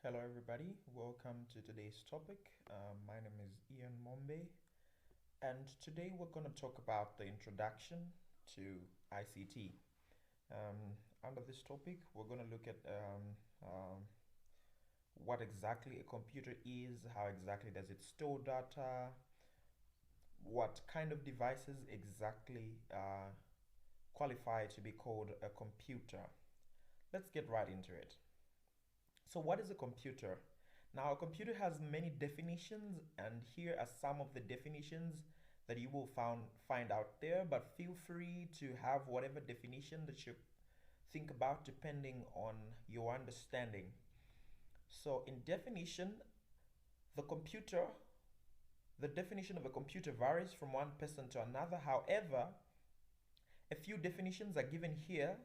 Hello, everybody. Welcome to today's topic. My name is Ian Mombe, and today we're going to talk about the introduction to ICT. Under this topic, we're going to look at what exactly a computer is, how exactly does it store data, what kind of devices exactly qualify to be called a computer. Let's get right into it. So, what is a computer? Now, a computer has many definitions, and here are some of the definitions that you will find out there. But feel free to have whatever definition that you think about depending on your understanding. So, in definition, the computer, the definition of a computer varies from one person to another. However, a few definitions are given here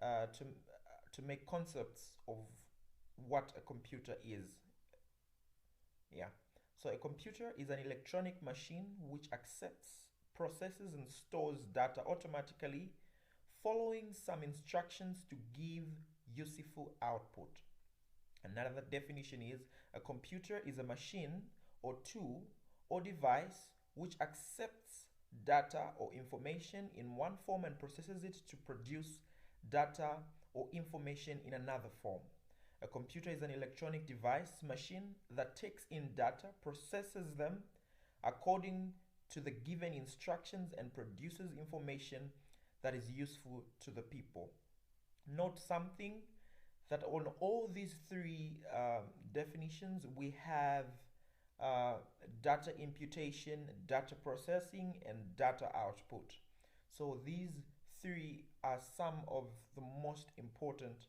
to make concepts of what a computer is. Yeah. So a computer is an electronic machine which accepts, processes, and stores data automatically following some instructions to give useful output. Another definition is a computer is a machine or tool or device which accepts data or information in one form and processes it to produce data or information in another form. A computer is an electronic device, machine that takes in data, processes them according to the given instructions, and produces information that is useful to the people. Note something that on all these three definitions, we have uh, data imputation, data processing, and data output. So these three are some of the most important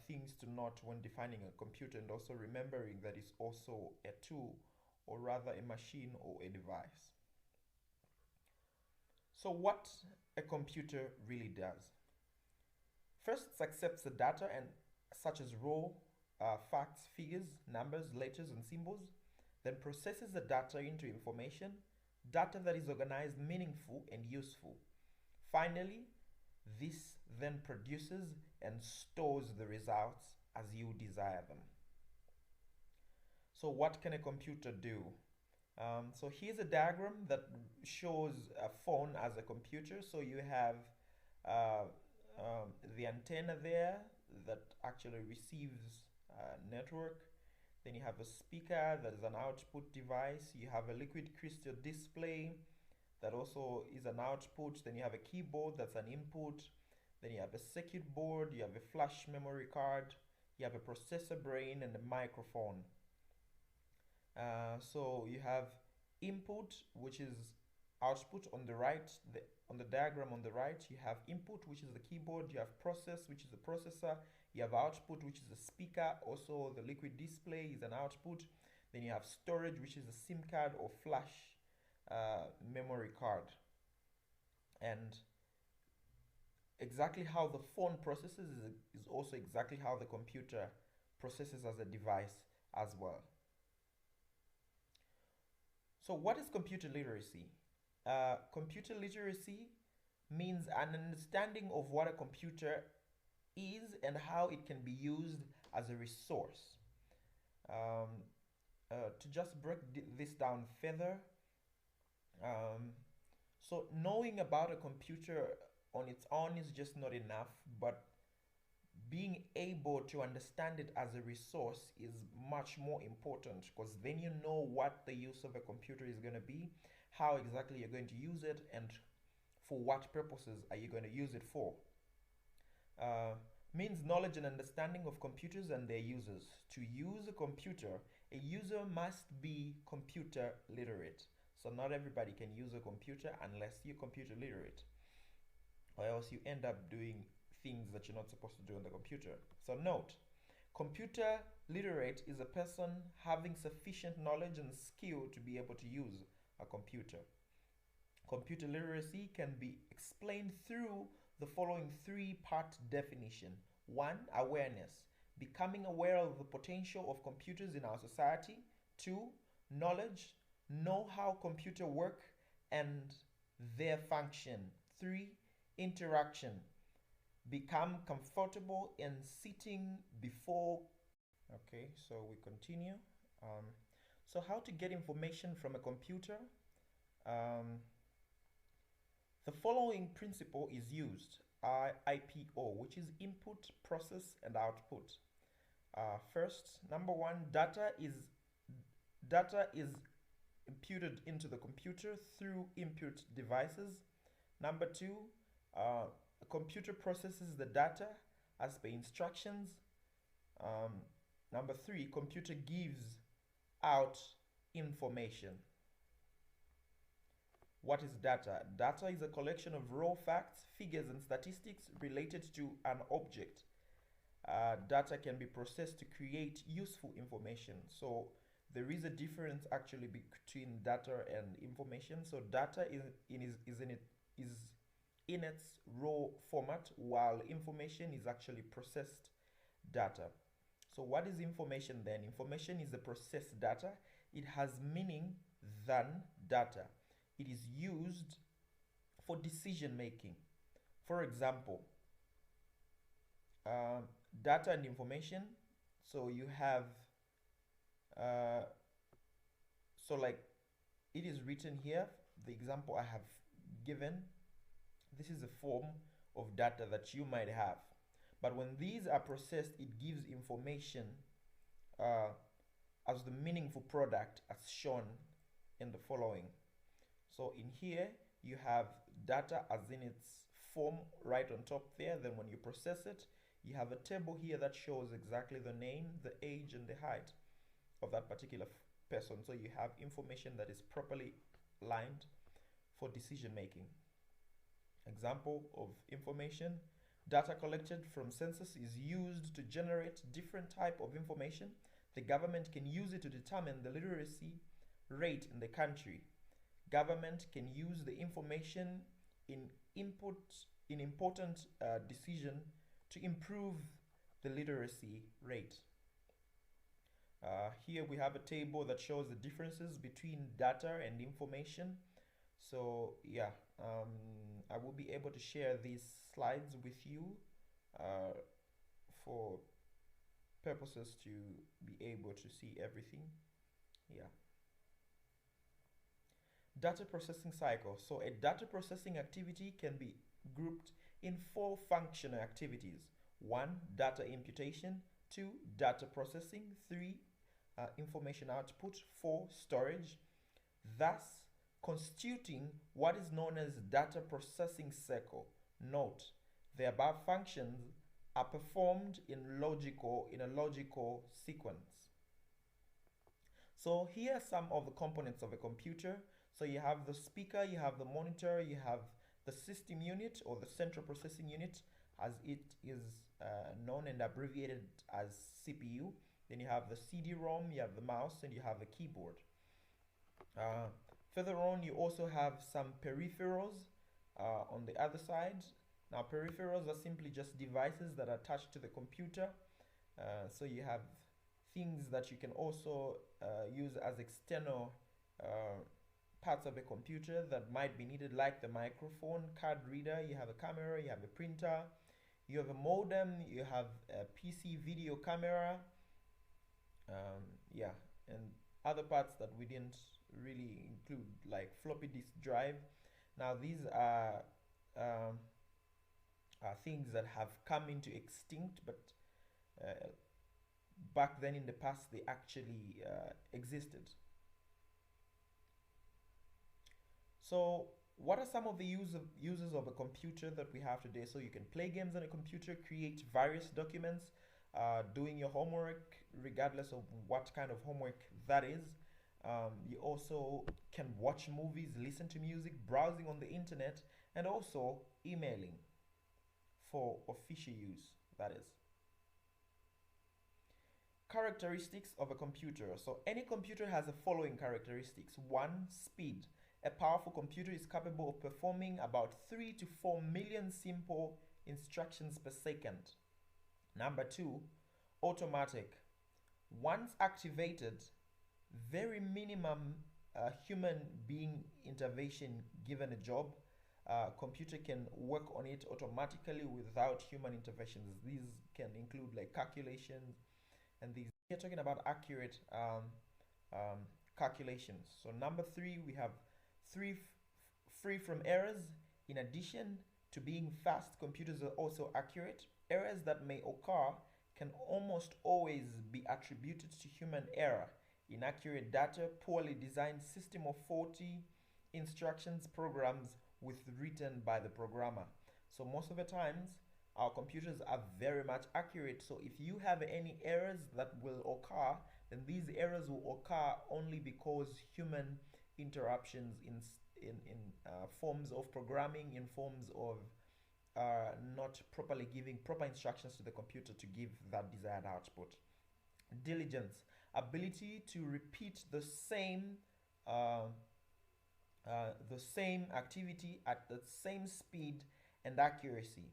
things to note when defining a computer, and also remembering that it's also a tool, or rather a machine or a device. So what a computer really does. First, it accepts the data and such as raw facts, figures, numbers, letters, and symbols, then processes the data into information, data that is organized, meaningful, and useful. Finally, this then produces and stores the results as you desire them. So what can a computer do? So here's a diagram that shows a phone as a computer. So you have uh, the antenna there that actually receives network. Then you have a speaker that is an output device. You have a liquid crystal display that also is an output. Then you have a keyboard that's an input. Then you have a circuit board, you have a flash memory card, you have a processor brain, and a microphone. So you have input, which is output on the right. On the diagram on the right, you have input, which is the keyboard. You have process, which is the processor. You have output, which is the speaker. Also, the liquid display is an output. Then you have storage, which is the SIM card or flash memory card. And exactly how the phone processes is also exactly how the computer processes as a device as well. So what is computer literacy? Computer literacy means an understanding of what a computer is and how it can be used as a resource. Um, to just break this down further, so knowing about a computer on its own is just not enough, but being able to understand it as a resource is much more important, because then you know what the use of a computer is going to be, how exactly you're going to use it, and for what purposes are you going to use it for. Uh, Means knowledge and understanding of computers and their users. To use a computer, a user must be computer literate. So not everybody can use a computer unless you're computer literate, or else you end up doing things that you're not supposed to do on the computer. So note, computer literate is a person having sufficient knowledge and skill to be able to use a computer. Computer literacy can be explained through the following three-part definition. One, awareness, becoming aware of the potential of computers in our society. Two, knowledge, know how computers work and their function. Three, interaction, become comfortable in sitting before Okay, so we continue. Um, so how to get information from a computer? Um, the following principle is used: IPO, which is input, process, and output. First, number one, data is imputed into the computer through input devices. Number two, a computer processes the data as per instructions. Um, Number three, computer gives out information. What is data? Data is a collection of raw facts, figures, and statistics related to an object. Data can be processed to create useful information. So there is a difference actually between data and information. So data is in its raw format, while information is actually processed data. So what is information then? Information is the processed data. It has meaning than data. It is used for decision making. For example, uh, data and information. So you have, uh, so like it is written here, the example I have given, this is a form of data that you might have. But when these are processed, it gives information uh, as the meaningful product as shown in the following. So in here, you have data as in its form right on top there. Then when you process it, you have a table here that shows exactly the name, the age, and the height of that particular person. So you have information that is properly lined for decision making. Example of information: data collected from census is used to generate different type of information. The government can use it to determine the literacy rate in the country. Government can use the information in input in important decision to improve the literacy rate. Here we have a table that shows the differences between data and information. So yeah, I will be able to share these slides with you uh, for purposes to be able to see everything. Yeah. Data processing cycle. So a data processing activity can be grouped in four functional activities. One, data imputation. Two, data processing. Three, information output. Four, storage. Thus, constituting what is known as data processing cycle. Note, the above functions are performed in a logical sequence. So here are some of the components of a computer. So you have the speaker, you have the monitor, you have the system unit or the central processing unit, as it is known and abbreviated as CPU. Then you have the CD-ROM, you have the mouse, and you have the keyboard. Uh, Further on, you also have some peripherals on the other side. Now, peripherals are simply just devices that are attached to the computer. So you have things that you can also use as external parts of a computer that might be needed, like the microphone, card reader, you have a camera, you have a printer, you have a modem, you have a PC video camera, yeah, and other parts that we didn't really include, like floppy disk drive. Now these are things that have come into extinct, but back then in the past they actually existed. So what are some of the uses of a computer that we have today? So you can play games on a computer, create various documents, doing your homework, regardless of what kind of homework that is. You also can watch movies, listen to music, browsing on the internet, and also emailing for official use, that is. Characteristics of a computer. So any computer has the following characteristics. One, speed. A powerful computer is capable of performing about 3 to 4 million simple instructions per second. Number two, automatic. Once activated, very minimum human being intervention given a job, computer can work on it automatically without human interventions. These can include like calculations and these we are talking about accurate um, calculations. So number three, we have three free from errors. In addition to being fast, computers are also accurate. Errors that may occur can almost always be attributed to human error, inaccurate data, poorly designed system, or faulty instructions programs with written by the programmer. So most of the times our computers are very much accurate. So if you have any errors that will occur, then these errors will occur only because human interruptions in forms of programming, in forms of not properly giving proper instructions to the computer to give that desired output. Diligence, ability to repeat uh, the same activity at the same speed and accuracy.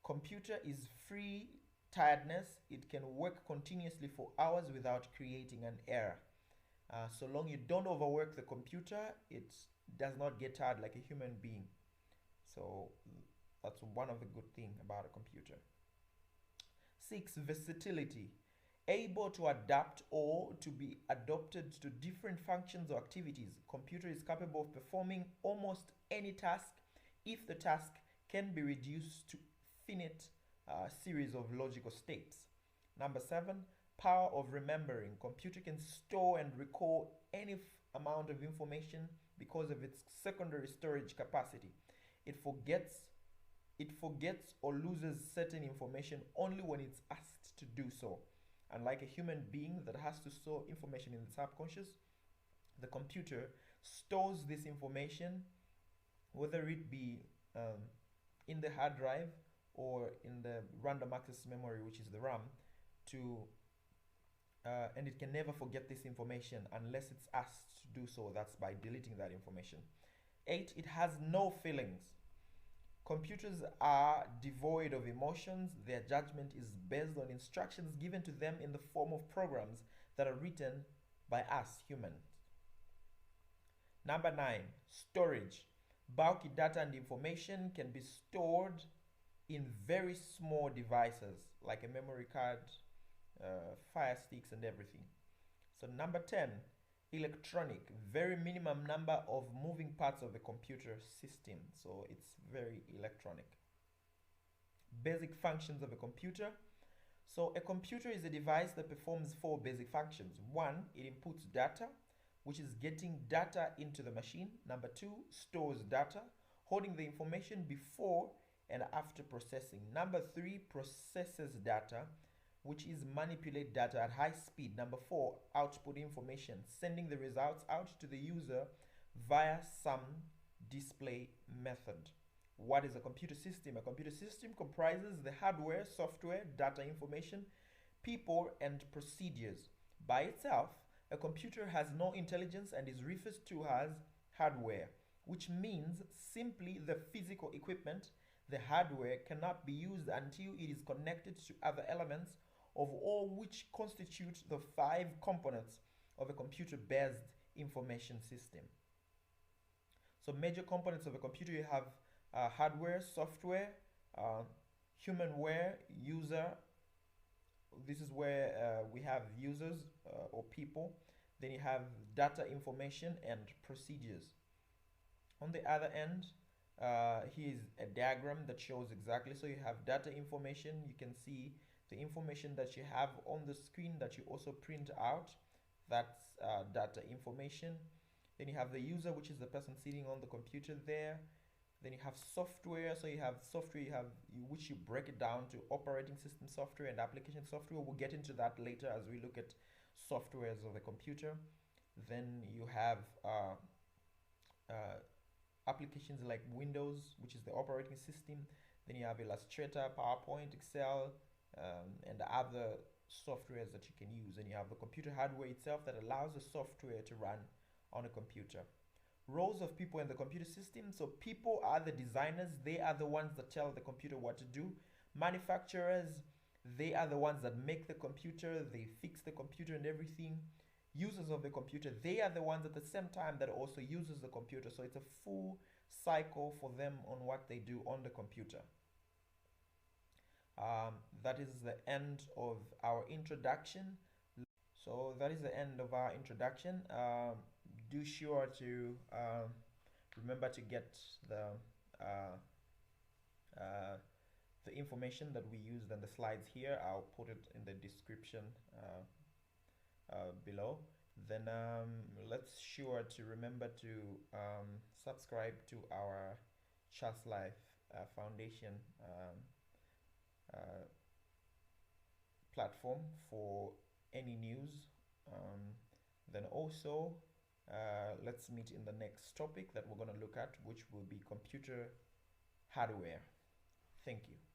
Computer is free tiredness. It can work continuously for hours without creating an error. So long you don't overwork the computer, it does not get tired like a human being. So that's one of the good things about a computer. Six, versatility. Able to adapt or to be adopted to different functions or activities. Computer is capable of performing almost any task if the task can be reduced to finite series of logical states. Number seven, power of remembering. Computer can store and recall any amount of information because of its secondary storage capacity. It forgets it forgets or loses certain information only when it's asked to do so. Unlike a human being that has to store information in the subconscious, the computer stores this information, whether it be in the hard drive or in the random access memory, which is the RAM, to and it can never forget this information unless it's asked to do so. That's by deleting that information. 8. It has no feelings. Computers are devoid of emotions. Their judgment is based on instructions given to them in the form of programs that are written by us humans. Number 9, storage. Bulky data and information can be stored in very small devices like a memory card, fire sticks, and everything. So number 10, electronic. Very minimum number of moving parts of the computer system. So it's very electronic. Basic functions of a computer. So a computer is a device that performs four basic functions. One, it inputs data, which is getting data into the machine. Number two, stores data, holding the information before and after processing. Number three, processes data, which is manipulate data at high speed. Number four, output information, sending the results out to the user via some display method. What is a computer system? A computer system comprises the hardware, software, data information, people, and procedures. By itself, a computer has no intelligence and is referred to as hardware, which means simply the physical equipment. The hardware cannot be used until it is connected to other elements, of all which constitute the five components of a computer-based information system. So major components of a computer, you have hardware, software, humanware, user. This is where we have users or people. Then you have data information and procedures. On the other end, here's a diagram that shows exactly. So you have data information. You can see the information that you have on the screen that you also print out. That's data information. Then you have the user, which is the person sitting on the computer there. Then you have software. So you have software, which you break it down to operating system software and application software. We'll get into that later as we look at softwares of the computer. Then you have applications like Windows, which is the operating system. Then you have Illustrator, PowerPoint, Excel, and other softwares that you can use. And you have the computer hardware itself that allows the software to run on a computer. Roles of people in the computer system. So people are the designers. They are the ones that tell the computer what to do. Manufacturers, they are the ones that make the computer. They fix the computer and everything. Users of the computer, they are the ones at the same time that also uses the computer. So it's a full cycle for them on what they do on the computer. That is the end of our introduction. So that is the end of our introduction. Do sure to remember to get uh, uh, the information that we used and the slides here. I'll put it in the description below. Then let's sure to remember to subscribe to our Chas Life Foundation uh, platform for any news. Then also, let's meet in the next topic that we're going to look at, which will be computer hardware. Thank you.